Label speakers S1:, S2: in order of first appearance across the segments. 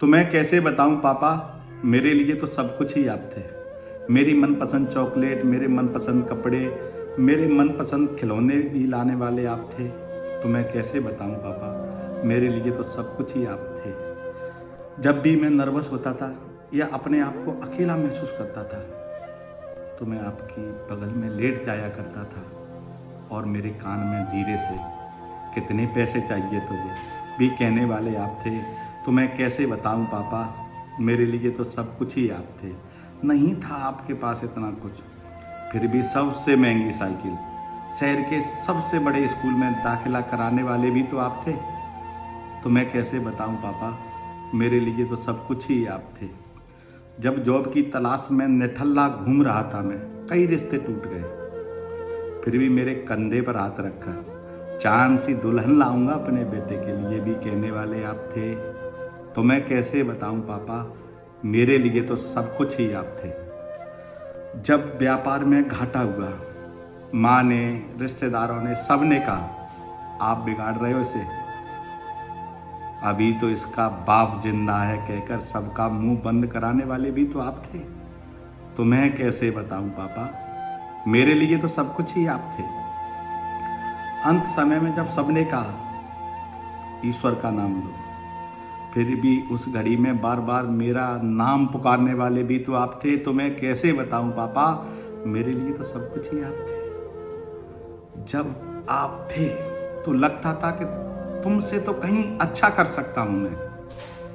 S1: तो मैं कैसे बताऊं पापा, मेरे लिए तो सब कुछ ही आप थे। मेरी मनपसंद चॉकलेट, मेरे मनपसंद कपड़े, मेरे मनपसंद खिलौने भी लाने वाले आप थे। तो मैं कैसे बताऊं पापा, मेरे लिए तो सब कुछ ही आप थे। जब भी मैं नर्वस होता था या अपने आप को अकेला महसूस करता था तो मैं आपकी बगल में लेट जाया करता था और मेरे कान में धीरे से कितने पैसे चाहिए तुझे भी कहने वाले आप थे। तो मैं कैसे बताऊं पापा, मेरे लिए तो सब कुछ ही आप थे। नहीं था आपके पास इतना कुछ, फिर भी सबसे महंगी साइकिल, शहर के सबसे बड़े स्कूल में दाखिला कराने वाले भी तो आप थे। तो मैं कैसे बताऊं पापा, मेरे लिए तो सब कुछ ही आप थे। जब जॉब की तलाश में निठल्ला घूम रहा था मैं, कई रिश्ते टूट गए, फिर भी मेरे कंधे पर हाथ रखा चांद सी दुल्हन लाऊंगा अपने बेटे के लिए भी कहने वाले आप थे। तो मैं कैसे बताऊं पापा, मेरे लिए तो सब कुछ ही आप थे। जब व्यापार में घाटा हुआ, माँ ने, रिश्तेदारों ने, सबने कहा आप बिगाड़ रहे हो इसे, अभी तो इसका बाप जिंदा है कहकर सबका मुंह बंद कराने वाले भी तो आप थे। तो मैं कैसे बताऊं पापा, मेरे लिए तो सब कुछ ही आप थे। अंत समय में जब सबने कहा ईश्वर का नाम लो, फिर भी उस घड़ी में बार बार मेरा नाम पुकारने वाले भी तो आप थे। तो मैं कैसे बताऊं पापा, मेरे लिए तो सब कुछ ही आप थे। जब आप थे तो लगता था कि तुमसे तो कहीं अच्छा कर सकता हूं मैं,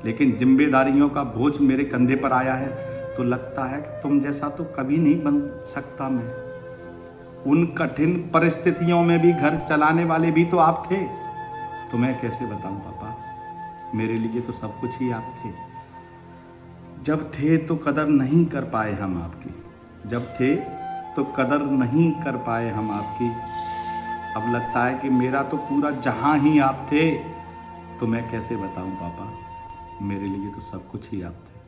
S1: लेकिन जिम्मेदारियों का बोझ मेरे कंधे पर आया है तो लगता है कि तुम जैसा तो कभी नहीं बन सकता मैं। उन कठिन परिस्थितियों में भी घर चलाने वाले भी तो आप थे। तो मैं कैसे बताऊं पापा, मेरे लिए तो सब कुछ ही आप थे। जब थे तो कदर नहीं कर पाए हम आपकी, जब थे तो कदर नहीं कर पाए हम आपकी। अब लगता है कि मेरा तो पूरा जहां ही आप थे। तो मैं कैसे बताऊं पापा, मेरे लिए तो सब कुछ ही आप थे।